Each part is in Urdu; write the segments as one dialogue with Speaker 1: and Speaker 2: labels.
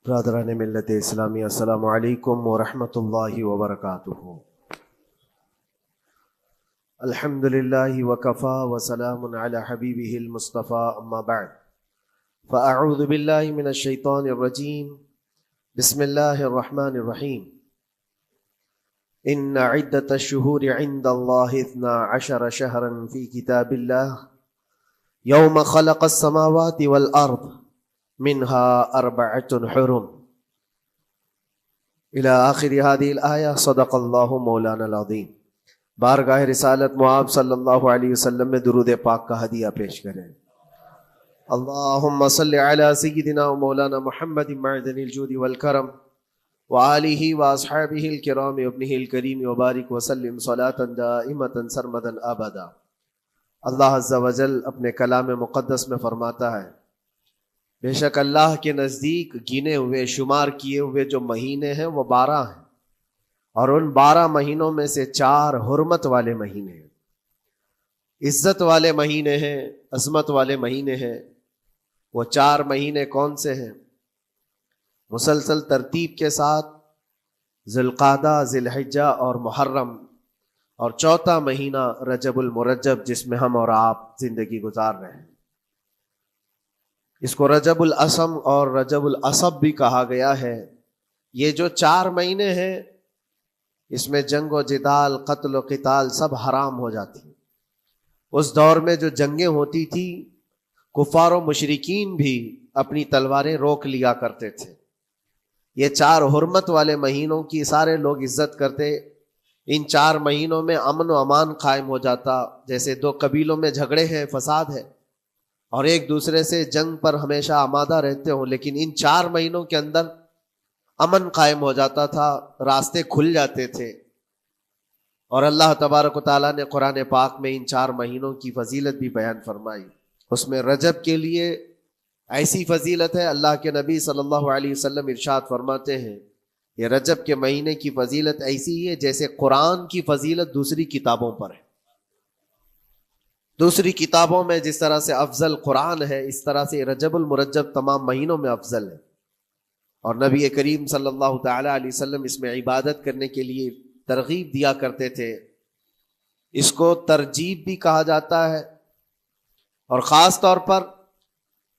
Speaker 1: برادران ملت اسلامی، السلام علیکم ورحمۃ اللہ وبرکاتہ۔ الحمد للہ وکفا وسلام علی حبیبہ المصطفیٰ، اما بعد فاعوذ باللہ من الشیطان الرجیم، بسم اللہ الرحمن الرحیم۔ ان عدۃ الشہور عند اللہ 12 شہرا فی کتاب اللہ یوم خلق السماوات والارض منها 4 حرم الى آخر هذه الآیہ۔ صدق اللہ مولانا العظیم۔ بارگاہ رسالت معاب صلی اللہ علیہ وسلم میں درود پاک کا ہدیہ پیش کریں۔ اللہم صل علی سیدنا و مولانا محمد معدن الجود والکرم وآلہ واصحابہ الکرام وابنہ الکریم وبارک وسلم صلاة دائمة سرمدا ابدا۔ اللہ عز و جل اپنے کلام مقدس میں فرماتا ہے، بے شک اللہ کے نزدیک گنے ہوئے شمار کیے ہوئے جو مہینے ہیں وہ 12 ہیں، اور ان 12 مہینوں میں سے 4 حرمت والے مہینے ہیں، عزت والے مہینے ہیں، عظمت والے مہینے ہیں۔ وہ 4 مہینے کون سے ہیں؟ مسلسل ترتیب کے ساتھ ذی القعدہ، ذی الحجہ اور محرم، اور 4تھا مہینہ رجب المرجب جس میں ہم اور آپ زندگی گزار رہے ہیں۔ اس کو رجب الاسم اور رجب العصب بھی کہا گیا ہے۔ یہ جو 4 مہینے ہیں اس میں جنگ و جدال، قتل و قتال سب حرام ہو جاتی ہیں۔ اس دور میں جو جنگیں ہوتی تھی، کفار و مشرکین بھی اپنی تلواریں روک لیا کرتے تھے۔ یہ 4 حرمت والے مہینوں کی سارے لوگ عزت کرتے۔ ان 4 مہینوں میں امن و امان قائم ہو جاتا۔ جیسے 2 قبیلوں میں جھگڑے ہیں، فساد ہے، اور ایک دوسرے سے جنگ پر ہمیشہ آمادہ رہتے ہوں، لیکن ان 4 مہینوں کے اندر امن قائم ہو جاتا تھا، راستے کھل جاتے تھے۔ اور اللہ تبارک و تعالیٰ نے قرآن پاک میں ان 4 مہینوں کی فضیلت بھی بیان فرمائی۔ اس میں رجب کے لیے ایسی فضیلت ہے، اللہ کے نبی صلی اللہ علیہ وسلم ارشاد فرماتے ہیں، یہ رجب کے مہینے کی فضیلت ایسی ہے جیسے قرآن کی فضیلت دوسری کتابوں پر ہے۔ دوسری کتابوں میں جس طرح سے افضل قرآن ہے، اس طرح سے رجب المرجب تمام مہینوں میں افضل ہے۔ اور نبی کریم صلی اللہ تعالی علیہ وسلم اس میں عبادت کرنے کے لیے ترغیب دیا کرتے تھے۔ اس کو ترجیب بھی کہا جاتا ہے، اور خاص طور پر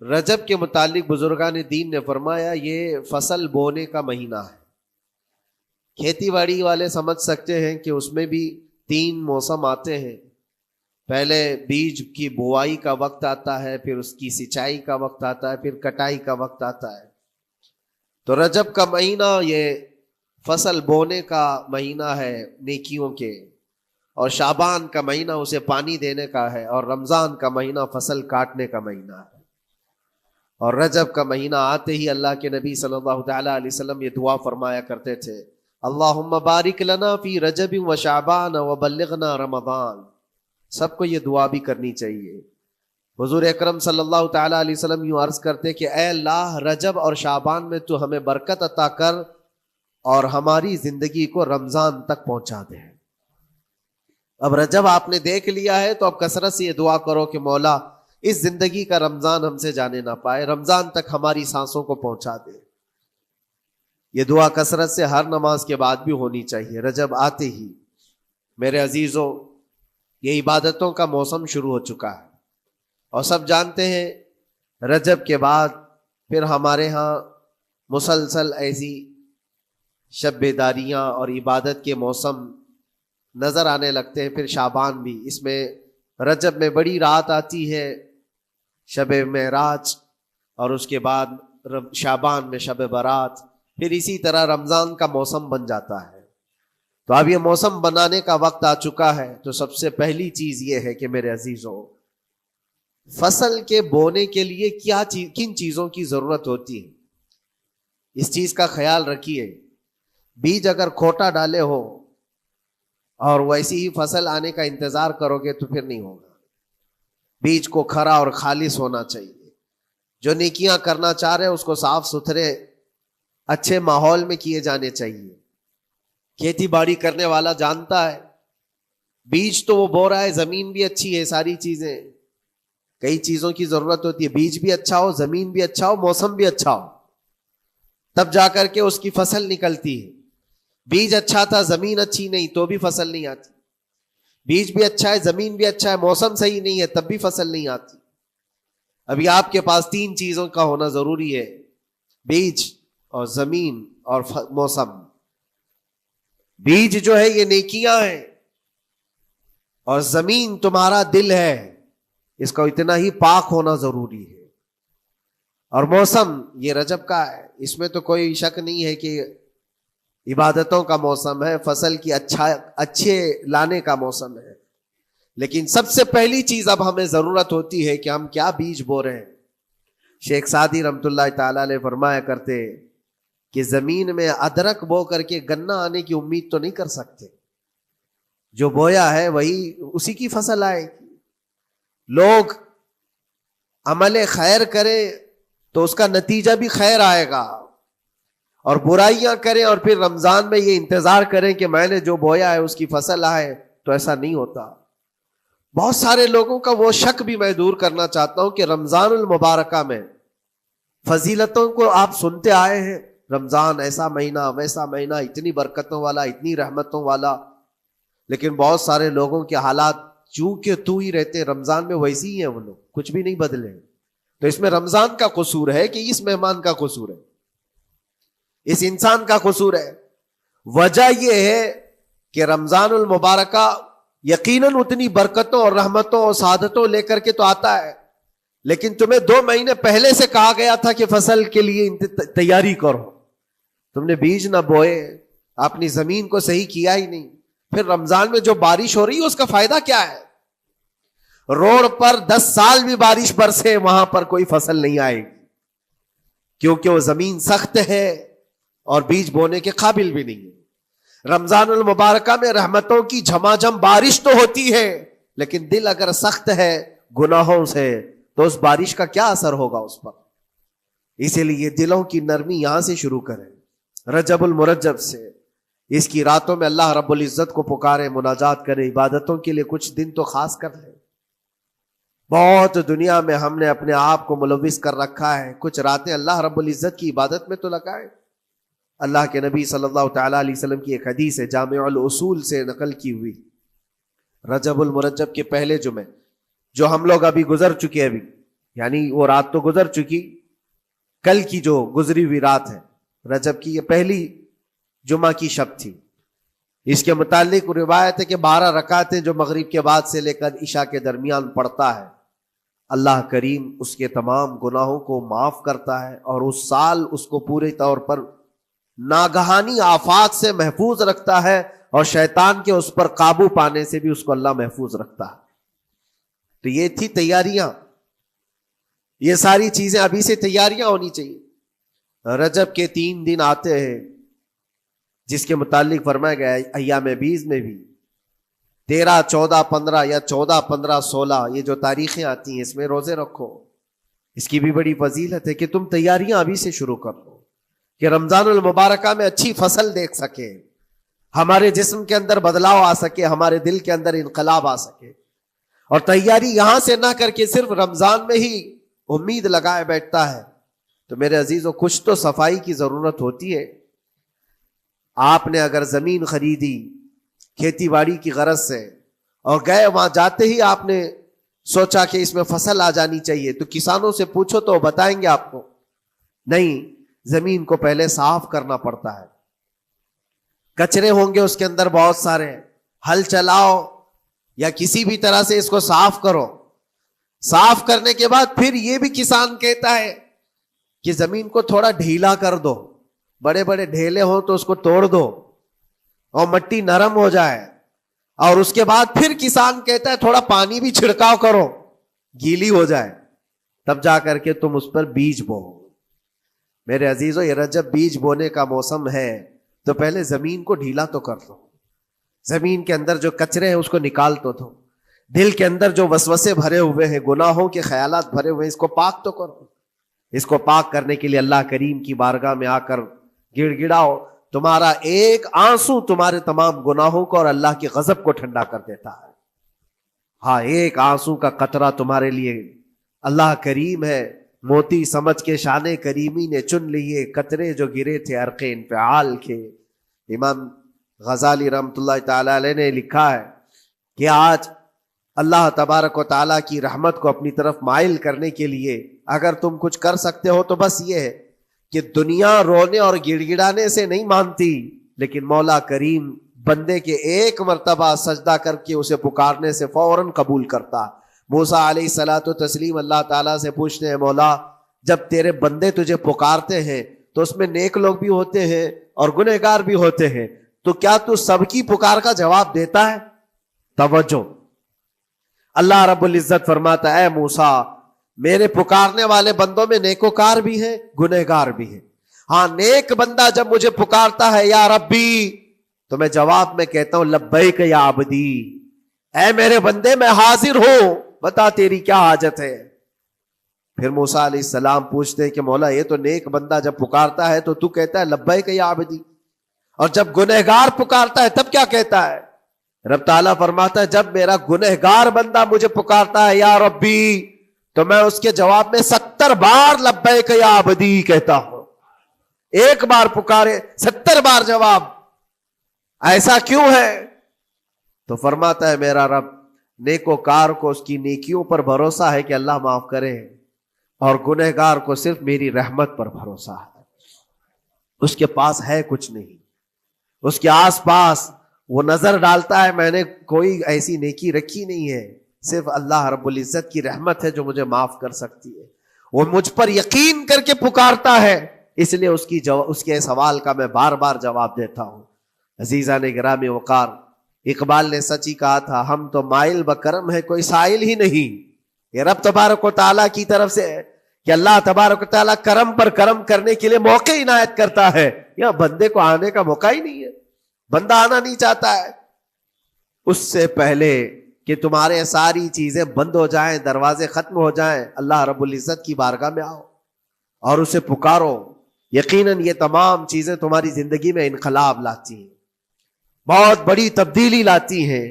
Speaker 1: رجب کے متعلق بزرگان دین نے فرمایا یہ فصل بونے کا مہینہ ہے۔ کھیتی باڑی والے سمجھ سکتے ہیں کہ اس میں بھی 3 موسم آتے ہیں۔ پہلے بیج کی بوائی کا وقت آتا ہے، پھر اس کی سچائی کا وقت آتا ہے، پھر کٹائی کا وقت آتا ہے۔ تو رجب کا مہینہ یہ فصل بونے کا مہینہ ہے نیکیوں کے، اور شعبان کا مہینہ اسے پانی دینے کا ہے، اور رمضان کا مہینہ فصل کاٹنے کا مہینہ ہے۔ اور رجب کا مہینہ آتے ہی اللہ کے نبی صلی اللہ تعالی علیہ وسلم یہ دعا فرمایا کرتے تھے، اللہم بارک لنا فی رجب و شعبان وبلغنا رمضان۔ سب کو یہ دعا بھی کرنی چاہیے۔ حضور اکرم صلی اللہ تعالی علیہ وسلم یوں عرض کرتے کہ اے اللہ، رجب اور شعبان میں تو ہمیں برکت عطا کر اور ہماری زندگی کو رمضان تک پہنچا دے۔ اب رجب آپ نے دیکھ لیا ہے تو اب کثرت سے یہ دعا کرو کہ مولا اس زندگی کا رمضان ہم سے جانے نہ پائے، رمضان تک ہماری سانسوں کو پہنچا دے۔ یہ دعا کثرت سے ہر نماز کے بعد بھی ہونی چاہیے۔ رجب آتے ہی میرے عزیزوں یہ عبادتوں کا موسم شروع ہو چکا ہے، اور سب جانتے ہیں رجب کے بعد پھر ہمارے ہاں مسلسل ایسی شب بیداریاں اور عبادت کے موسم نظر آنے لگتے ہیں۔ پھر شعبان بھی، اس میں رجب میں بڑی رات آتی ہے، شب معراج، اور اس کے بعد شعبان میں شب برات، پھر اسی طرح رمضان کا موسم بن جاتا ہے۔ تو اب یہ موسم بنانے کا وقت آ چکا ہے۔ تو سب سے پہلی چیز یہ ہے کہ میرے عزیزوں، فصل کے بونے کے لیے کن چیزوں کی ضرورت ہوتی ہے، اس چیز کا خیال رکھیے۔ بیج اگر کھوٹا ڈالے ہو اور ویسی ہی فصل آنے کا انتظار کرو گے تو پھر نہیں ہوگا۔ بیج کو کھرا اور خالص ہونا چاہیے۔ جو نیکیاں کرنا چاہ رہے اس کو صاف ستھرے اچھے ماحول میں کیے جانے چاہیے۔ کھیتی باڑی کرنے والا جانتا ہے، بیج تو وہ بو رہا ہے، زمین بھی اچھی ہے، ساری چیزیں، کئی چیزوں کی ضرورت ہوتی ہے، بیج بھی اچھا ہو، زمین بھی اچھا ہو، موسم بھی اچھا ہو۔ تب جا کر کے اس کی فصل نکلتی ہے. بیج اچھا تھا زمین اچھی نہیں تو بھی فصل نہیں آتی. بیج بھی اچھا ہے زمین بھی اچھا ہے موسم صحیح نہیں ہے تب بھی فصل نہیں آتی. ابھی آپ کے پاس 3 چیزوں کا ہونا ضروری ہے، بیج اور زمین اور موسم. بیج جو ہے یہ نیکیاں ہیں، اور زمین تمہارا دل ہے، اس کا اتنا ہی پاک ہونا ضروری ہے. اور موسم یہ رجب کا ہے، اس میں تو کوئی شک نہیں ہے کہ عبادتوں کا موسم ہے، فصل کی اچھے لانے کا موسم ہے. لیکن سب سے پہلی چیز اب ہمیں ضرورت ہوتی ہے کہ ہم کیا بیج بو رہے ہیں. شیخ سعدی رحمت اللہ تعالی علیہ فرمایا کرتے کہ زمین میں ادرک بو کر کے گنا آنے کی امید تو نہیں کر سکتے. جو بویا ہے وہی اسی کی فصل آئے گی. لوگ عمل خیر کریں تو اس کا نتیجہ بھی خیر آئے گا، اور برائیاں کریں اور پھر رمضان میں یہ انتظار کریں کہ میں نے جو بویا ہے اس کی فصل آئے، تو ایسا نہیں ہوتا. بہت سارے لوگوں کا وہ شک بھی میں دور کرنا چاہتا ہوں کہ رمضان المبارکہ میں فضیلتوں کو آپ سنتے آئے ہیں، رمضان ایسا مہینہ ویسا مہینہ، اتنی برکتوں والا اتنی رحمتوں والا، لیکن بہت سارے لوگوں کے حالات چونکہ تو ہی رہتے رمضان میں ویسی ہی ہیں، وہ لوگ کچھ بھی نہیں بدلے. تو اس میں رمضان کا قصور ہے کہ اس مہمان کا قصور ہے، اس انسان کا قصور ہے؟ وجہ یہ ہے کہ رمضان المبارکہ یقیناً اتنی برکتوں اور رحمتوں اور سعادتوں لے کر کے تو آتا ہے، لیکن تمہیں 2 مہینے پہلے سے کہا گیا تھا کہ فصل کے لیے تیاری کرو. تم نے بیج نہ بوئے، اپنی زمین کو صحیح کیا ہی نہیں. پھر رمضان میں جو بارش ہو رہی ہے اس کا فائدہ کیا ہے؟ روڈ پر 10 سال بھی بارش برسے وہاں پر کوئی فصل نہیں آئے گی، کیونکہ وہ زمین سخت ہے اور بیج بونے کے قابل بھی نہیں ہے. رمضان المبارکہ میں رحمتوں کی جھماجھم بارش تو ہوتی ہے، لیکن دل اگر سخت ہے گناہوں سے تو اس بارش کا کیا اثر ہوگا اس پر؟ اسی لیے دلوں کی نرمی یہاں سے شروع کریں، رجب المرجب سے. اس کی راتوں میں اللہ رب العزت کو پکارے، مناجات کرے، عبادتوں کے لیے کچھ دن تو خاص کر لیں. بہت دنیا میں ہم نے اپنے آپ کو ملوث کر رکھا ہے، کچھ راتیں اللہ رب العزت کی عبادت میں تو لگائے. اللہ کے نبی صلی اللہ تعالیٰ علیہ وسلم کی ایک حدیث ہے جامع الاصول سے نقل کی ہوئی، رجب المرجب کے پہلے جمعے جو ہم لوگ ابھی گزر چکے، ابھی یعنی وہ رات تو گزر چکی، کل کی جو گزری ہوئی رات ہے رجب کی، یہ پہلی جمعہ کی شب تھی. اس کے متعلق روایت ہے کہ 12 رکعتیں جو مغرب کے بعد سے لے کر عشاء کے درمیان پڑھتا ہے، اللہ کریم اس کے تمام گناہوں کو معاف کرتا ہے، اور اس سال اس کو پورے طور پر ناگہانی آفات سے محفوظ رکھتا ہے، اور شیطان کے اس پر قابو پانے سے بھی اس کو اللہ محفوظ رکھتا ہے. تو یہ تھی تیاریاں، یہ ساری چیزیں ابھی سے تیاریاں ہونی چاہیے. رجب کے 3 دن آتے ہیں جس کے متعلق فرمایا گیا ہے ایام بیز میں بھی 13, 14, 15 یا 14, 15, 16 یہ جو تاریخیں آتی ہیں اس میں روزے رکھو. اس کی بھی بڑی فضیلت ہے کہ تم تیاریاں ابھی سے شروع کر دو کہ رمضان المبارکہ میں اچھی فصل دیکھ سکے، ہمارے جسم کے اندر بدلاؤ آ سکے، ہمارے دل کے اندر انقلاب آ سکے. اور تیاری یہاں سے نہ کر کے صرف رمضان میں ہی امید لگائے بیٹھتا ہے تو میرے عزیزوں کچھ تو صفائی کی ضرورت ہوتی ہے. آپ نے اگر زمین خریدی کھیتی باڑی کی غرض سے اور گئے، وہاں جاتے ہی آپ نے سوچا کہ اس میں فصل آ جانی چاہیے، تو کسانوں سے پوچھو تو بتائیں گے آپ کو نہیں، زمین کو پہلے صاف کرنا پڑتا ہے، کچرے ہوں گے اس کے اندر بہت سارے، ہل چلاؤ یا کسی بھی طرح سے اس کو صاف کرو. صاف کرنے کے بعد پھر یہ بھی کسان کہتا ہے کہ زمین کو تھوڑا ڈھیلا کر دو، بڑے بڑے ڈھیلے ہوں تو اس کو توڑ دو اور مٹی نرم ہو جائے. اور اس کے بعد پھر کسان کہتا ہے تھوڑا پانی بھی چھڑکاؤ کرو، گیلی ہو جائے، تب جا کر کے تم اس پر بیج بو. میرے عزیزو یہ رجب بیج بونے کا موسم ہے، تو پہلے زمین کو ڈھیلا تو کر دو، زمین کے اندر جو کچرے ہیں اس کو نکال تو دو، دل کے اندر جو وسوسے بھرے ہوئے ہیں، گناہوں کے خیالات بھرے ہوئے ہیں، اس کو پاک تو کرو. اس کو پاک کرنے کے لیے اللہ کریم کی بارگاہ میں آ کر گڑ گڑاؤ. تمہارا ایک آنسو تمہارے تمام گناہوں کو اور اللہ کے غضب کو ٹھنڈا کر دیتا ہے. ہاں، ایک آنسو کا قطرہ تمہارے لیے اللہ کریم ہے موتی سمجھ کے شان کریمی نے چن لیے قطرے جو گرے تھے عرق انفعال کے۔ امام غزالی رحمۃ اللہ تعالی علیہ نے لکھا ہے کہ آج اللہ تبارک و تعالیٰ کی رحمت کو اپنی طرف مائل کرنے کے لیے اگر تم کچھ کر سکتے ہو تو بس یہ ہے کہ دنیا رونے اور گڑ گڑانے سے نہیں مانتی، لیکن مولا کریم بندے کے ایک مرتبہ سجدہ کر کے اسے پکارنے سے فوراً قبول کرتا۔ موسیٰ علیہ الصلاۃ والتسلیم اللہ تعالیٰ سے پوچھتے ہیں، مولا جب تیرے بندے تجھے پکارتے ہیں تو اس میں نیک لوگ بھی ہوتے ہیں اور گنہگار بھی ہوتے ہیں، تو کیا تو سب کی پکار کا جواب دیتا ہے؟ توجہ، اللہ رب العزت فرماتا ہے، اے موسیٰ میرے پکارنے والے بندوں میں نیکوکار بھی ہیں گنہگار بھی ہیں، ہاں نیک بندہ جب مجھے پکارتا ہے یا ربی تو میں جواب میں کہتا ہوں لبیک یا عبدی، اے میرے بندے میں حاضر ہوں، بتا تیری کیا حاجت ہے۔ پھر موسیٰ علیہ السلام پوچھتے ہیں کہ مولا یہ تو نیک بندہ جب پکارتا ہے تو کہتا ہے لبیک یا عبدی، اور جب گنہگار پکارتا ہے تب کیا کہتا ہے؟ رب تعالیٰ فرماتا ہے جب میرا گنہگار بندہ مجھے پکارتا ہے یا ربی تو میں اس کے جواب میں 70 بار لبیک یا عبدی کہتا ہوں۔ ایک بار پکارے 70 بار جواب، ایسا کیوں ہے؟ تو فرماتا ہے میرا رب نیکوکار کو اس کی نیکیوں پر بھروسہ ہے کہ اللہ معاف کرے، اور گنہگار کو صرف میری رحمت پر بھروسہ ہے، اس کے پاس ہے کچھ نہیں، اس کے آس پاس وہ نظر ڈالتا ہے میں نے کوئی ایسی نیکی رکھی نہیں ہے، صرف اللہ رب العزت کی رحمت ہے جو مجھے معاف کر سکتی ہے، وہ مجھ پر یقین کر کے پکارتا ہے، اس لیے اس کے سوال کا میں بار بار جواب دیتا ہوں۔ عزیزان گرامی وقار، اقبال نے سچ ہی کہا تھا، ہم تو مائل بکرم ہے کوئی سائل ہی نہیں۔ یہ رب تبارک و تعالیٰ کی طرف سے ہے کہ اللہ تبارک و تعالیٰ کرم پر کرم کرنے کے لیے موقع عنایت کرتا ہے، یا بندے کو آنے کا موقع ہی نہیں ہے، بندہ آنا نہیں چاہتا ہے۔ اس سے پہلے کہ تمہارے ساری چیزیں بند ہو جائیں، دروازے ختم ہو جائیں، اللہ رب العزت کی بارگاہ میں آؤ اور اسے پکارو، یقیناً یہ تمام چیزیں تمہاری زندگی میں انقلاب لاتی ہیں، بہت بڑی تبدیلی لاتی ہیں۔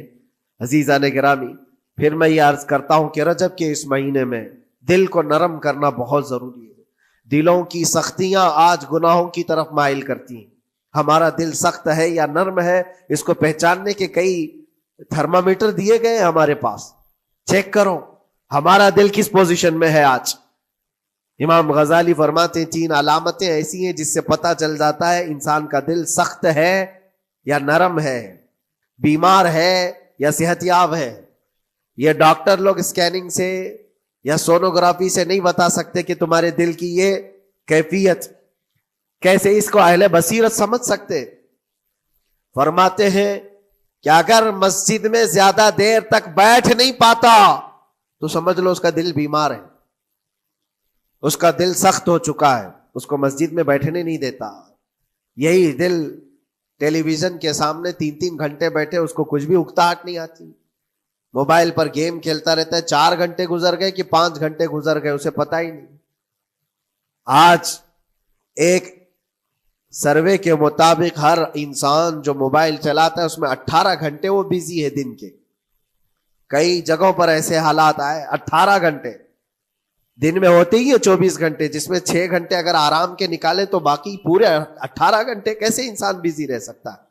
Speaker 1: عزیزان گرامی، پھر میں یہ عرض کرتا ہوں کہ رجب کے اس مہینے میں دل کو نرم کرنا بہت ضروری ہے۔ دلوں کی سختیاں آج گناہوں کی طرف مائل کرتی ہیں۔ ہمارا دل سخت ہے یا نرم ہے، اس کو پہچاننے کے کئی تھرمامیٹر دیے گئے ہیں ہمارے پاس، چیک کرو ہمارا دل کس پوزیشن میں ہے آج۔ امام غزالی فرماتے ہیں 3 علامتیں ایسی ہیں جس سے پتہ چل جاتا ہے انسان کا دل سخت ہے یا نرم ہے، بیمار ہے یا صحت یاب ہے۔ یہ ڈاکٹر لوگ اسکیننگ سے یا سونوگرافی سے نہیں بتا سکتے کہ تمہارے دل کی یہ کیفیت، کیسے اس کو اہل بصیرت سمجھ سکتے؟ فرماتے ہیں کہ اگر مسجد میں زیادہ دیر تک بیٹھ نہیں پاتا تو سمجھ لو اس کا دل بیمار ہے، اس کا دل سخت ہو چکا ہے، اس کو مسجد میں بیٹھنے نہیں دیتا۔ یہی دل ٹیلی ویژن کے سامنے 3 گھنٹے بیٹھے، اس کو کچھ بھی اکتاہٹ نہیں آتی، موبائل پر گیم کھیلتا رہتا ہے، 4 گھنٹے گزر گئے کہ 5 گھنٹے گزر گئے اسے پتہ ہی نہیں۔ آج ایک سروے کے مطابق ہر انسان جو موبائل چلاتا ہے اس میں 18 گھنٹے وہ بزی ہے دن کے۔ کئی جگہوں پر ایسے حالات آئے 18 گھنٹے دن میں ہوتے ہی ہے 24 گھنٹے، جس میں 6 گھنٹے اگر آرام کے نکالے تو باقی پورے 18 گھنٹے کیسے انسان بزی رہ سکتا ہے؟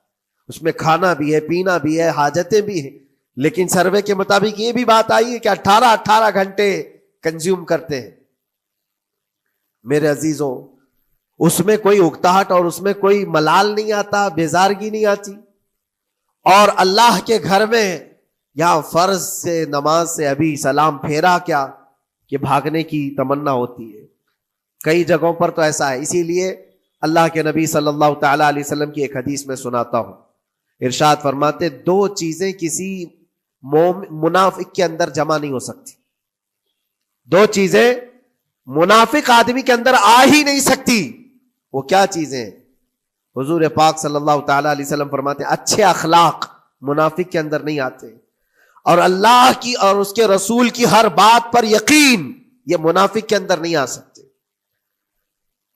Speaker 1: اس میں کھانا بھی ہے، پینا بھی ہے، حاجتیں بھی ہیں، لیکن سروے کے مطابق یہ بھی بات آئی ہے کہ 18 گھنٹے کنزیوم کرتے ہیں۔ میرے عزیزوں، اس میں کوئی اکتاہٹ اور اس میں کوئی ملال نہیں آتا، بیزارگی نہیں آتی، اور اللہ کے گھر میں یا فرض سے نماز سے ابھی سلام پھیرا کیا کہ بھاگنے کی تمنا ہوتی ہے۔ کئی جگہوں پر تو ایسا ہے، اسی لیے اللہ کے نبی صلی اللہ تعالی علیہ وسلم کی ایک حدیث میں سناتا ہوں، ارشاد فرماتے 2 چیزیں کسی منافق کے اندر جمع نہیں ہو سکتی، 2 چیزیں منافق آدمی کے اندر آ ہی نہیں سکتی۔ وہ کیا چیزیں؟ حضور پاک صلی اللہ تعالی علیہ وسلم فرماتے ہیں اچھے اخلاق منافق کے اندر نہیں آتے، اور اللہ کی اور اس کے رسول کی ہر بات پر یقین، یہ منافق کے اندر نہیں آ سکتے۔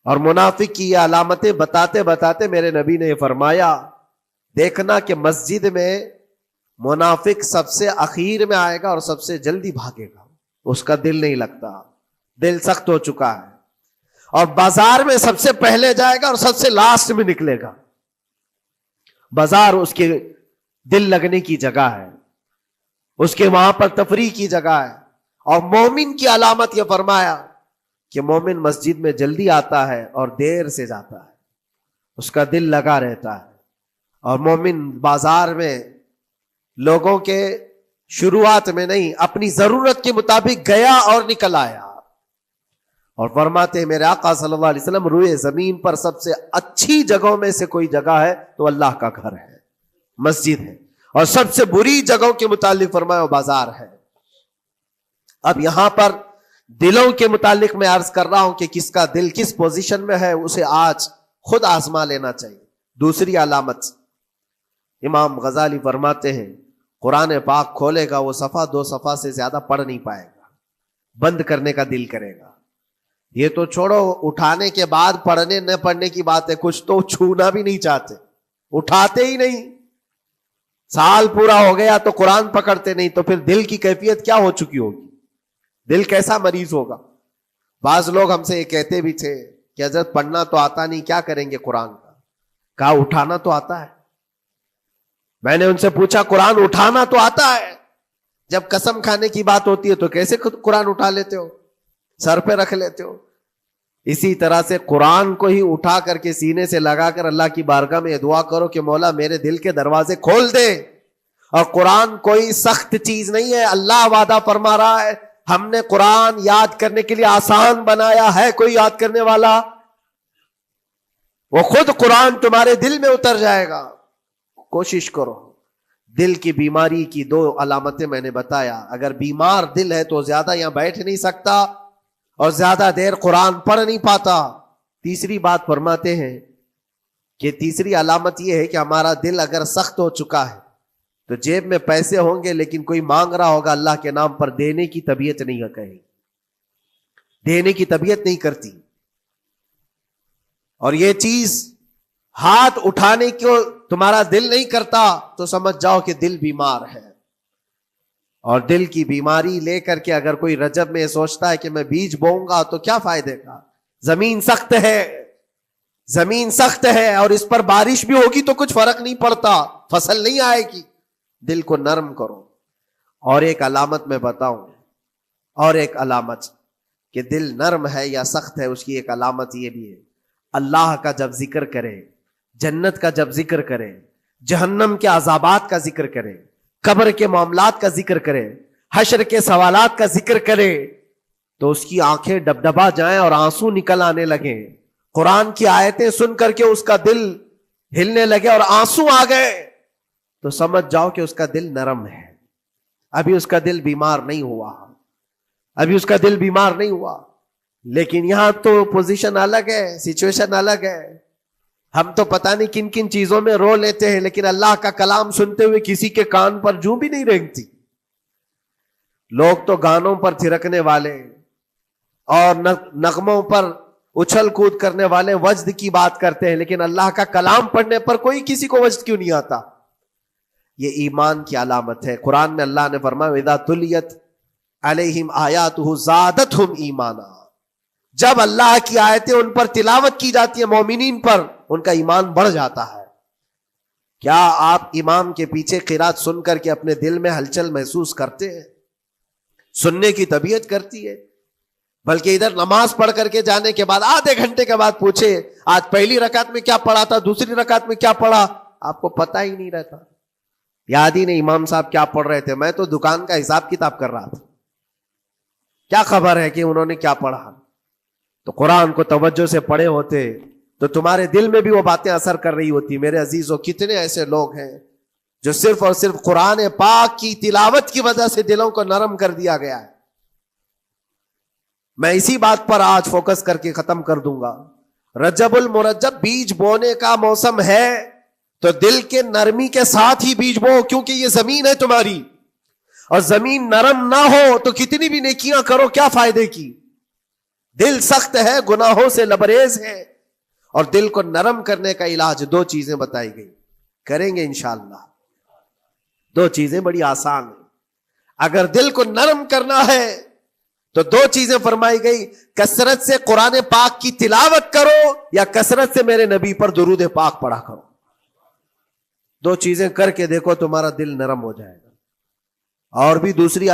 Speaker 1: اور منافق کی یہ علامتیں بتاتے بتاتے میرے نبی نے یہ فرمایا، دیکھنا کہ مسجد میں منافق سب سے اخیر میں آئے گا اور سب سے جلدی بھاگے گا، اس کا دل نہیں لگتا۔ دل سخت ہو چکا ہے، اور بازار میں سب سے پہلے جائے گا اور سب سے لاسٹ میں نکلے گا. بازار اس کے دل لگنے کی جگہ ہے، اس کے وہاں پر تفریح کی جگہ ہے. اور مومن کی علامت یہ فرمایا کہ مومن مسجد میں جلدی آتا ہے اور دیر سے جاتا ہے، اس کا دل لگا رہتا ہے. اور مومن بازار میں لوگوں کے شروعات میں نہیں، اپنی ضرورت کے مطابق گیا اور نکل آیا. اور فرماتے ہیں میرے آقا صلی اللہ علیہ وسلم، روئے زمین پر سب سے اچھی جگہوں میں سے کوئی جگہ ہے تو اللہ کا گھر ہے، مسجد ہے. اور سب سے بری جگہوں کے متعلق فرمایا وہ بازار ہے. اب یہاں پر دلوں کے متعلق میں عرض کر رہا ہوں کہ کس کا دل کس پوزیشن میں ہے، اسے آج خود آزما لینا چاہیے. دوسری علامت، امام غزالی فرماتے ہیں قرآن پاک کھولے گا وہ صفحہ 2 صفحہ سے زیادہ پڑھ نہیں پائے گا، بند کرنے کا دل کرے گا. یہ تو چھوڑو اٹھانے کے بعد پڑھنے نہ پڑھنے کی بات ہے، کچھ تو چھونا بھی نہیں چاہتے، اٹھاتے ہی نہیں. سال پورا ہو گیا تو قرآن پکڑتے نہیں، تو پھر دل کی کیفیت کیا ہو چکی ہوگی، دل کیسا مریض ہوگا. بعض لوگ ہم سے یہ کہتے بھی تھے کہ حضرت پڑھنا تو آتا نہیں، کیا کریں گے قرآن کا. کہا اٹھانا تو آتا ہے. میں نے ان سے پوچھا قرآن اٹھانا تو آتا ہے، جب قسم کھانے کی بات ہوتی ہے تو کیسے قرآن اٹھا لیتے ہو، سر پہ رکھ لیتے ہو. اسی طرح سے قرآن کو ہی اٹھا کر کے سینے سے لگا کر اللہ کی بارگاہ میں دعا کرو کہ مولا میرے دل کے دروازے کھول دے. اور قرآن کوئی سخت چیز نہیں ہے، اللہ وعدہ فرما رہا ہے ہم نے قرآن یاد کرنے کے لیے آسان بنایا ہے. کوئی یاد کرنے والا، وہ خود قرآن تمہارے دل میں اتر جائے گا. کوشش کرو. دل کی بیماری کی 2 علامتیں میں نے بتایا. اگر بیمار دل ہے تو زیادہ یہاں بیٹھ نہیں سکتا اور زیادہ دیر قرآن پڑھ نہیں پاتا. تیسری بات فرماتے ہیں کہ تیسری علامت یہ ہے کہ ہمارا دل اگر سخت ہو چکا ہے تو جیب میں پیسے ہوں گے لیکن کوئی مانگ رہا ہوگا اللہ کے نام پر، دینے کی طبیعت نہیں ہے، کہیں دینے کی طبیعت نہیں کرتی. اور یہ چیز ہاتھ اٹھانے کو تمہارا دل نہیں کرتا تو سمجھ جاؤ کہ دل بیمار ہے. اور دل کی بیماری لے کر کے اگر کوئی رجب میں سوچتا ہے کہ میں بیج بوؤں گا تو کیا فائدے کا، زمین سخت ہے، زمین سخت ہے اور اس پر بارش بھی ہوگی تو کچھ فرق نہیں پڑتا، فصل نہیں آئے گی. دل کو نرم کرو. اور ایک علامت میں بتاؤں، اور ایک علامت کہ دل نرم ہے یا سخت ہے، اس کی ایک علامت یہ بھی ہے، اللہ کا جب ذکر کرے، جنت کا جب ذکر کرے، جہنم کے عذابات کا ذکر کرے، قبر کے معاملات کا ذکر کرے، حشر کے سوالات کا ذکر کرے، تو اس کی آنکھیں ڈبڈبا جائیں اور آنسو نکل آنے لگیں. قرآن کی آیتیں سن کر کے اس کا دل ہلنے لگے اور آنسو آ گئے تو سمجھ جاؤ کہ اس کا دل نرم ہے. ابھی اس کا دل بیمار نہیں ہوا، ابھی اس کا دل بیمار نہیں ہوا. لیکن یہاں تو پوزیشن الگ ہے، سچویشن الگ ہے. ہم تو پتہ نہیں کن کن چیزوں میں رو لیتے ہیں، لیکن اللہ کا کلام سنتے ہوئے کسی کے کان پر جوں بھی نہیں رینگتی. لوگ تو گانوں پر تھرکنے والے اور نغموں پر اچھل کود کرنے والے وجد کی بات کرتے ہیں، لیکن اللہ کا کلام پڑھنے پر کوئی کسی کو وجد کیوں نہیں آتا. یہ ایمان کی علامت ہے. قرآن میں اللہ نے فرمایا اذا تلیت علیہم آیاتہ زادتہم ایمانا، جب اللہ کی آیتیں ان پر تلاوت کی جاتی ہیں، مومنین پر، ان کا ایمان بڑھ جاتا ہے. کیا آپ امام کے پیچھے قرات سن کر کے اپنے دل میں ہلچل محسوس کرتے ہیں؟ سننے کی طبیعت کرتی ہے. بلکہ ادھر نماز پڑھ کر کے جانے کے بعد آدھے گھنٹے کے بعد پوچھے آج پہلی رکعت میں کیا پڑھا تھا، دوسری رکعت میں کیا پڑھا، آپ کو پتہ ہی نہیں رہتا، یاد ہی نہیں امام صاحب کیا پڑھ رہے تھے. میں تو دکان کا حساب کتاب کر رہا تھا، کیا خبر ہے کہ انہوں نے کیا پڑھا. تو قرآن کو توجہ سے پڑھے ہوتے تو تمہارے دل میں بھی وہ باتیں اثر کر رہی ہوتی. میرے عزیزوں، کتنے ایسے لوگ ہیں جو صرف اور صرف قرآن پاک کی تلاوت کی وجہ سے دلوں کو نرم کر دیا گیا ہے. میں اسی بات پر آج فوکس کر کے ختم کر دوں گا. رجب المرجب بیج بونے کا موسم ہے تو دل کے نرمی کے ساتھ ہی بیج بو، کیونکہ یہ زمین ہے تمہاری، اور زمین نرم نہ ہو تو کتنی بھی نیکیاں کرو کیا فائدے کی. دل سخت ہے، گناہوں سے لبریز ہے، اور دل کو نرم کرنے کا علاج 2 چیزیں بتائی گئی، کریں گے انشاءاللہ. 2 چیزیں بڑی آسان ہیں. اگر دل کو نرم کرنا ہے تو دو چیزیں فرمائی گئی، کثرت سے قرآن پاک کی تلاوت کرو یا کثرت سے میرے نبی پر درود پاک پڑھا کرو. دو چیزیں کر کے دیکھو تمہارا دل نرم ہو جائے گا. اور بھی دوسرے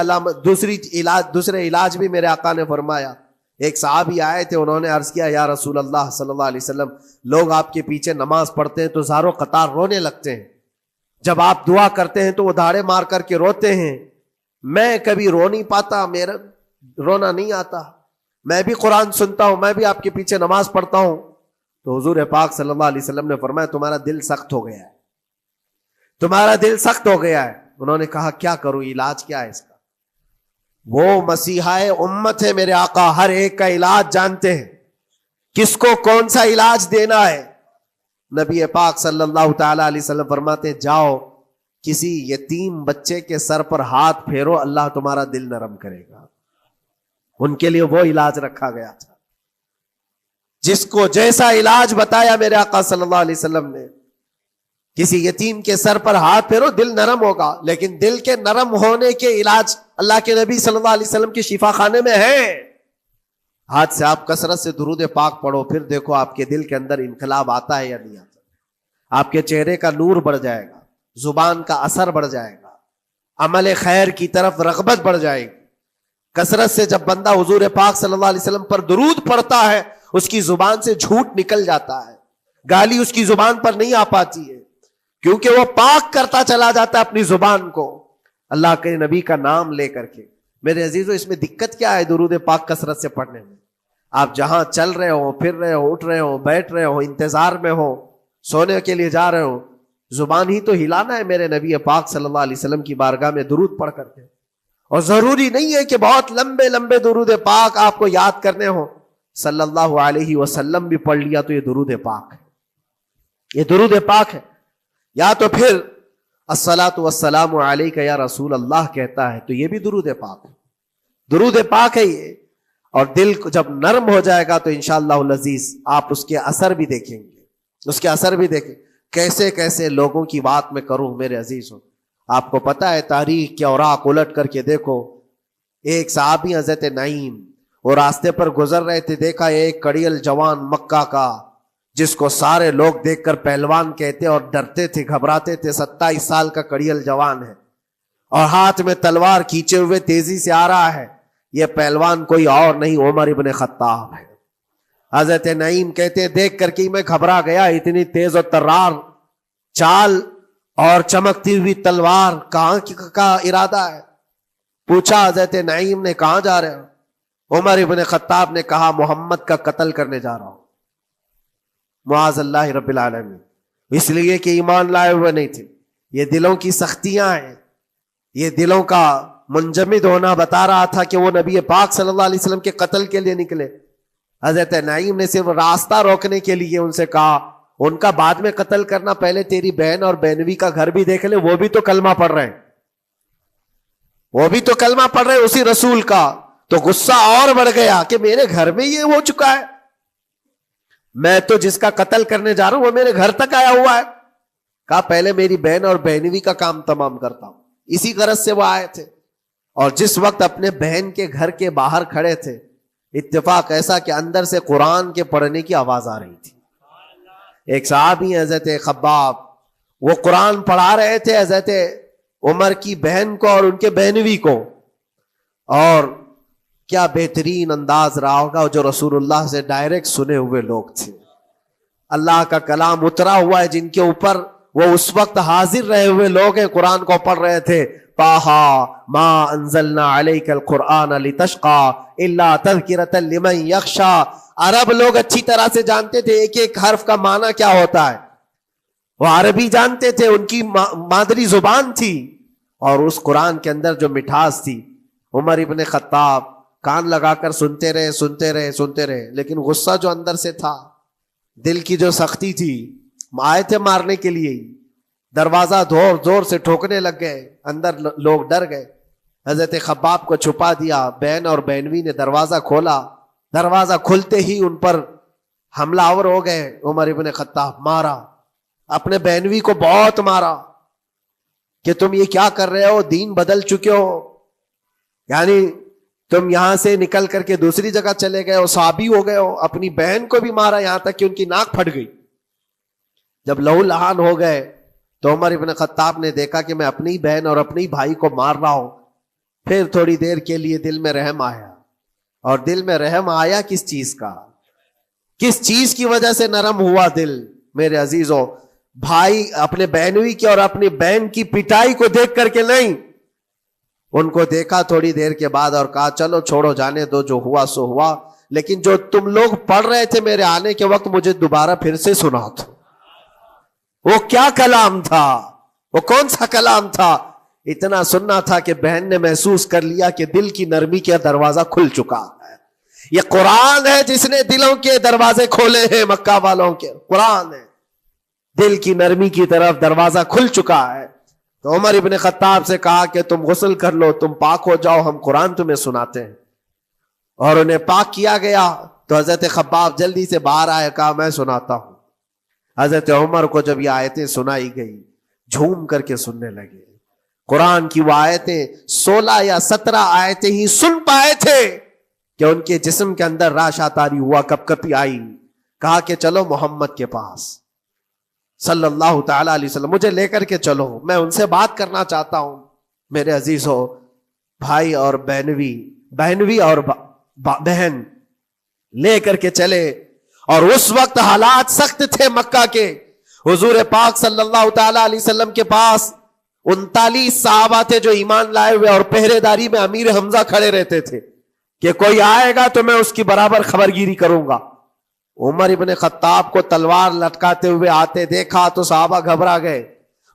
Speaker 1: علاج بھی میرے آقا نے فرمایا. ایک صحابی آئے تھے، انہوں نے عرض کیا یا رسول اللہ صلی اللہ علیہ وسلم، لوگ آپ کے پیچھے نماز پڑھتے ہیں تو زاروں قطار رونے لگتے ہیں، جب آپ دعا کرتے ہیں تو وہ دھاڑے مار کر کے روتے ہیں، میں کبھی رو نہیں پاتا، میرا رونا نہیں آتا، میں بھی قرآن سنتا ہوں، میں بھی آپ کے پیچھے نماز پڑھتا ہوں. تو حضور پاک صلی اللہ علیہ وسلم نے فرمایا تمہارا دل سخت ہو گیا ہے، تمہارا دل سخت ہو گیا ہے. انہوں نے کہا کیا کروں، علاج کیا ہے اس کا؟ وہ مسیحائے امت ہے میرے آقا، ہر ایک کا علاج جانتے ہیں، کس کو کون سا علاج دینا ہے. نبی پاک صلی اللہ تعالی علیہ وسلم فرماتے ہیں جاؤ کسی یتیم بچے کے سر پر ہاتھ پھیرو، اللہ تمہارا دل نرم کرے گا. ان کے لیے وہ علاج رکھا گیا تھا. جس کو جیسا علاج بتایا میرے آقا صلی اللہ علیہ وسلم نے، کسی یتیم کے سر پر ہاتھ پھیرو، دل نرم ہوگا. لیکن دل کے نرم ہونے کے علاج اللہ کے نبی صلی اللہ علیہ وسلم کے شفا خانے میں ہے. ہاتھ سے آپ کثرت سے درود پاک پڑھو، پھر دیکھو آپ کے دل کے اندر انقلاب آتا ہے یا نہیں آتا. آپ کے چہرے کا نور بڑھ جائے گا، زبان کا اثر بڑھ جائے گا، عمل خیر کی طرف رغبت بڑھ جائے گی. کثرت سے جب بندہ حضور پاک صلی اللہ علیہ وسلم پر درود پڑھتا ہے، اس کی زبان سے جھوٹ نکل جاتا ہے، گالی اس کی زبان پر نہیں آ پاتی ہے، کیونکہ وہ پاک کرتا چلا جاتا ہے اپنی زبان کو اللہ کے نبی کا نام لے کر کے. میرے عزیزو، اس میں دقت کیا ہے درود پاک کثرت سے پڑھنے میں؟ آپ جہاں چل رہے ہو، پھر رہے ہو، اٹھ رہے ہو، بیٹھ رہے ہو، انتظار میں ہو، سونے کے لیے جا رہے ہو، زبان ہی تو ہلانا ہے میرے نبی پاک صلی اللہ علیہ وسلم کی بارگاہ میں درود پڑھ کر کے. اور ضروری نہیں ہے کہ بہت لمبے لمبے درود پاک آپ کو یاد کرنے ہو، صلی اللہ علیہ وسلم بھی پڑھ لیا تو یہ درود پاک ہے، یہ درود پاک ہے. یا تو پھر الصلاۃ والسلام علیک یا رسول اللہ کہتا ہے تو یہ بھی درود پاک ہے، درود پاک ہے یہ. اور دل کو جب نرم ہو جائے گا تو انشاءاللہ العزیز آپ اس کے اثر بھی دیکھیں گے، اس کے اثر بھی دیکھیں. کیسے کیسے لوگوں کی بات میں کروں میرے عزیزوں. آپ کو پتا ہے تاریخ کے اوراق الٹ کر کے دیکھو. ایک صحابی حضرت نعیم، وہ راستے پر گزر رہے تھے، دیکھا ایک کڑیل جوان مکہ کا، جس کو سارے لوگ دیکھ کر پہلوان کہتے اور ڈرتے تھے، گھبراتے تھے. 27 سال کا کڑیل جوان ہے اور ہاتھ میں تلوار کھینچے ہوئے تیزی سے آ رہا ہے. یہ پہلوان کوئی اور نہیں، عمر ابن خطاب ہے. حضرت نعیم کہتے ہیں دیکھ کر کے میں گھبرا گیا، اتنی تیز اور ترار چال اور چمکتی ہوئی تلوار، کہاں کا ارادہ ہے؟ پوچھا حضرت نعیم نے کہاں جا رہے ہو؟ عمر ابن خطاب نے کہا محمد کا قتل کرنے جا رہا ہوں. معاذ اللہ رب العالمین. اس لیے کہ ایمان لائے ہوئے نہیں تھے. یہ دلوں کی سختیاں ہیں، یہ دلوں کا منجمد ہونا بتا رہا تھا کہ وہ نبی پاک صلی اللہ علیہ وسلم کے قتل کے لیے نکلے. حضرت نعیم نے صرف راستہ روکنے کے لیے ان سے کہا ان کا بعد میں قتل کرنا، پہلے تیری بہن اور بہنوی کا گھر بھی دیکھ لے، وہ بھی تو کلمہ پڑھ رہے ہیں، وہ بھی تو کلمہ پڑھ رہے ہیں اسی رسول کا. تو غصہ اور بڑھ گیا کہ میرے گھر میں یہ ہو چکا ہے، میں تو جس کا قتل کرنے جا رہا ہوں وہ میرے گھر تک آیا ہوا ہے. کہا پہلے میری بہن اور بہنوی کا کام تمام کرتا ہوں. اسی غرض سے وہ آئے تھے. اور جس وقت اپنے بہن کے گھر کے باہر کھڑے تھے، اتفاق ایسا کہ اندر سے قرآن کے پڑھنے کی آواز آ رہی تھی. ایک صحابی حضرت خباب، وہ قرآن پڑھا رہے تھے حضرت عمر کی بہن کو اور ان کے بہنوی کو. اور کیا بہترین انداز رہا ہوگا، جو رسول اللہ سے ڈائریکٹ سنے ہوئے لوگ تھے، اللہ کا کلام اترا ہوا ہے جن کے اوپر، وہ اس وقت حاضر رہے ہوئے لوگ ہیں، قرآن کو پڑھ رہے تھے. طٰہٰ ما انزلنا علیک القرآن لتشقی الا تذکرۃ لمن یخشی. عرب لوگ اچھی طرح سے جانتے تھے ایک ایک حرف کا معنی کیا ہوتا ہے، وہ عربی جانتے تھے، ان کی مادری زبان تھی. اور اس قرآن کے اندر جو مٹھاس تھی، عمر ابن خطاب کان لگا کر سنتے رہے سنتے رہے سنتے رہے. لیکن غصہ جو اندر سے تھا، دل کی جو سختی تھی، آئے تھے مارنے کے لیے، دروازہ زور سے ٹھوکنے لگ گئے، اندر لوگ ڈر گئے. حضرت خباب کو چھپا دیا، بہن اور بہنوی نے دروازہ کھولا. دروازہ کھلتے ہی ان پر حملہ آور ہو گئے. عمر ابن خطاب مارا، اپنے بہنوی کو بہت مارا کہ تم یہ کیا کر رہے ہو، دین بدل چکے ہو. یعنی تم یہاں سے نکل کر کے دوسری جگہ چلے گئے ہو، صحابی ہو گئے ہو، اپنی بہن کو بھی مارا یہاں تک کہ ان کی ناک پھٹ گئی. جب لہو لہان ہو گئے تو عمر ابن خطاب نے دیکھا کہ میں اپنی بہن اور اپنی بھائی کو مار رہا ہوں. پھر تھوڑی دیر کے لیے دل میں رحم آیا. اور دل میں رحم آیا کس چیز کا؟ کس چیز کی وجہ سے نرم ہوا دل میرے عزیزوں؟ بھائی اپنے بہنوئی کی اور اپنی بہن کی پٹائی کو دیکھ کر کے نہیں، ان کو دیکھا تھوڑی دیر کے بعد اور کہا چلو چھوڑو جانے دو، جو ہوا سو ہوا، لیکن جو تم لوگ پڑھ رہے تھے میرے آنے کے وقت مجھے دوبارہ پھر سے سنا دو. وہ کیا کلام تھا؟ وہ کون سا کلام تھا؟ اتنا سننا تھا کہ بہن نے محسوس کر لیا کہ دل کی نرمی کا دروازہ کھل چکا ہے. یہ قرآن ہے جس نے دلوں کے دروازے کھولے ہیں. مکہ والوں کے قرآن ہے، دل کی نرمی کی طرف دروازہ کھل چکا ہے. تو عمر ابن خطاب سے کہا کہ تم غسل کر لو، تم پاک ہو جاؤ، ہم قرآن تمہیں سناتے ہیں. اور انہیں پاک کیا گیا تو حضرت خباب جلدی سے باہر آئے، کہا میں سناتا ہوں. حضرت عمر کو جب یہ آیتیں سنائی گئی جھوم کر کے سننے لگے. قرآن کی وہ آیتیں 16 یا 17 آیتیں ہی سن پائے تھے کہ ان کے جسم کے اندر راشا تاری ہوا، کپ کپی آئی. کہا کہ چلو محمد کے پاس صلی اللہ تعالی علیہ وسلم، مجھے لے کر کے چلو، میں ان سے بات کرنا چاہتا ہوں. میرے عزیزو، بھائی اور بہنوی اور بہن لے کر کے چلے. اور اس وقت حالات سخت تھے مکہ کے. حضور پاک صلی اللہ تعالی علیہ وسلم کے پاس 39 صحابہ تھے جو ایمان لائے ہوئے، اور پہرے داری میں امیر حمزہ کھڑے رہتے تھے کہ کوئی آئے گا تو میں اس کی برابر خبرگیری کروں گا. عمر ابن خطاب کو تلوار لٹکاتے ہوئے آتے دیکھا تو صحابہ گھبرا گئے.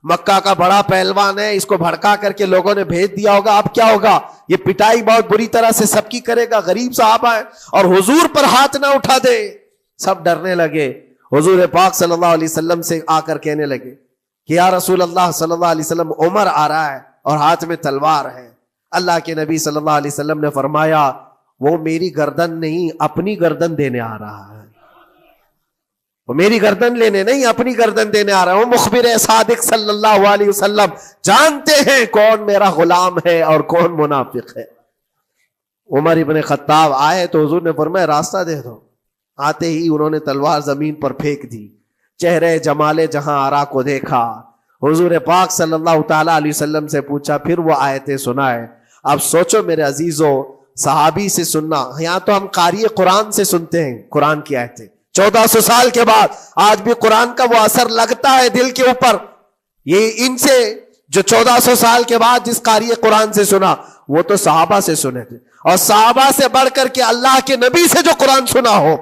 Speaker 1: مکہ کا بڑا پہلوان ہے، اس کو بھڑکا کر کے لوگوں نے بھیج دیا ہوگا، اب کیا ہوگا؟ یہ پٹائی بہت بری طرح سے سب کی کرے گا، غریب صحابہ ہیں، اور حضور پر ہاتھ نہ اٹھا دے. سب ڈرنے لگے. حضور پاک صلی اللہ علیہ وسلم سے آ کر کہنے لگے کہ یا رسول اللہ صلی اللہ علیہ وسلم، عمر آ رہا ہے اور ہاتھ میں تلوار ہے. اللہ کے نبی صلی اللہ علیہ وسلم نے فرمایا وہ میری گردن نہیں، اپنی گردن دینے آ رہا ہے. وہ میری گردن لینے نہیں، اپنی گردن دینے آ رہا ہے. وہ مخبر صادق صلی اللہ علیہ وسلم جانتے ہیں کون میرا غلام ہے اور کون منافق ہے. عمر ابن خطاب آئے تو حضور نے فرمایا راستہ دے دو. آتے ہی انہوں نے تلوار زمین پر پھینک دی. چہرے جمال جہاں آرا کو دیکھا. حضور پاک صلی اللہ تعالی علیہ وسلم سے پوچھا، پھر وہ آیتیں سنائے. اب سوچو میرے عزیزو، صحابی سے سننا، یہاں تو ہم قاری قرآن سے سنتے ہیں قرآن کی آیتیں 1400 سال کے بعد. آج بھی قرآن کا وہ اثر لگتا ہے دل کے اوپر. یہ ان سے جو 1400 سال کے بعد جس قاری قرآن سے سنا وہ تو صحابہ سے سنے تھے، اور صحابہ سے بڑھ کر کے اللہ کے نبی سے جو قرآن سنا ہو،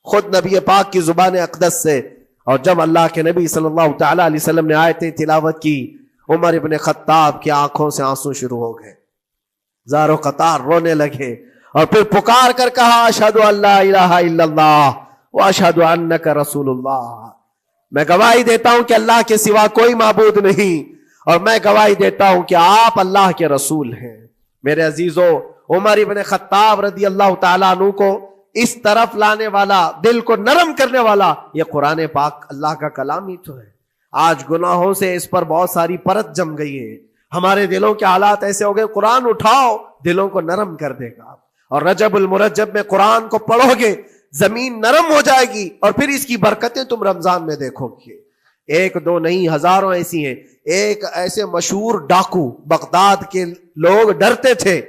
Speaker 1: خود نبی پاک کی زبان اقدس سے. اور جب اللہ کے نبی صلی اللہ تعالی علیہ وسلم نے آیتیں تلاوت کی، عمر ابن خطاب کی آنکھوں سے آنسو شروع ہو گئے، زارو قطار رونے لگے، اور پھر پکار کر کہا اشہد ان لا الہ الا اللہ واشہد انک رسول اللہ. میں گواہی دیتا ہوں کہ اللہ کے سوا کوئی معبود نہیں، اور میں گواہی دیتا ہوں کہ آپ اللہ کے رسول ہیں. میرے عزیزو، عمر ابن خطاب رضی اللہ تعالیٰ عنہ کو اس طرف لانے والا، دل کو نرم کرنے والا، یہ قرآن پاک اللہ کا کلام ہی تو ہے. آج گناہوں سے اس پر بہت ساری پرت جم گئی ہے. ہمارے دلوں کے حالات ایسے ہو گئے، قرآن اٹھاؤ دلوں کو نرم کر دے گا. اور رجب المرجب میں قرآن کو پڑھو گے زمین نرم ہو جائے گی، اور پھر اس کی برکتیں تم رمضان میں دیکھو گے. ایک دو نہیں، ہزاروں ایسی ہیں. ایک ایسے مشہور ڈاکو، بغداد کے لوگ ڈرتے تھے،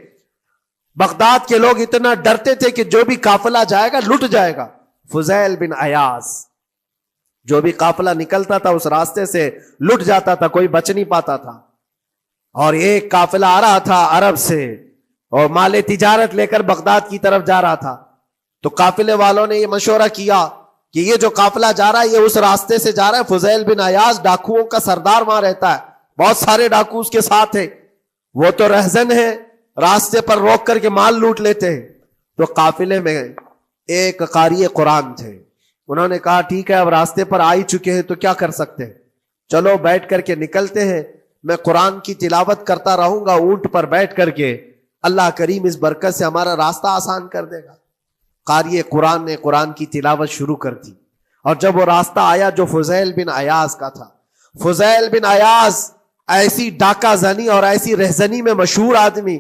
Speaker 1: بغداد کے لوگ اتنا ڈرتے تھے کہ جو بھی قافلہ جائے گا لٹ جائے گا. فضیل بن عیاض، جو بھی قافلہ نکلتا تھا اس راستے سے لٹ جاتا تھا، کوئی بچ نہیں پاتا تھا. اور ایک قافلہ آ رہا تھا عرب سے اور مال تجارت لے کر بغداد کی طرف جا رہا تھا. تو قافلے والوں نے یہ مشورہ کیا کہ یہ جو قافلہ جا رہا ہے یہ اس راستے سے جا رہا ہے. فضیل بن عیاض ڈاکوؤں کا سردار وہاں رہتا ہے، بہت سارے ڈاکو اس کے ساتھ ہیں، وہ تو رہزن ہے، راستے پر روک کر کے مال لوٹ لیتے ہیں. تو قافلے میں ایک قاری قرآن تھے. انہوں نے کہا ٹھیک ہے، اب راستے پر آ ہی چکے ہیں تو کیا کر سکتے ہیں، چلو بیٹھ کر کے نکلتے ہیں. میں قرآن کی تلاوت کرتا رہوں گا اونٹ پر بیٹھ کر کے، اللہ کریم اس برکت سے ہمارا راستہ آسان کر دے گا. قاری قرآن نے قرآن کی تلاوت شروع کر دی. اور جب وہ راستہ آیا جو فضیل بن عیاض کا تھا، فضیل بن عیاض ایسی ڈاکہ زنی اور ایسی رہزنی میں مشہور آدمی،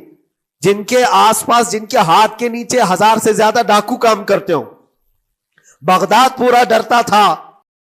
Speaker 1: جن کے آس پاس، جن کے ہاتھ کے نیچے 1000 سے زیادہ ڈاکو کام کرتے ہوں. بغداد پورا ڈرتا تھا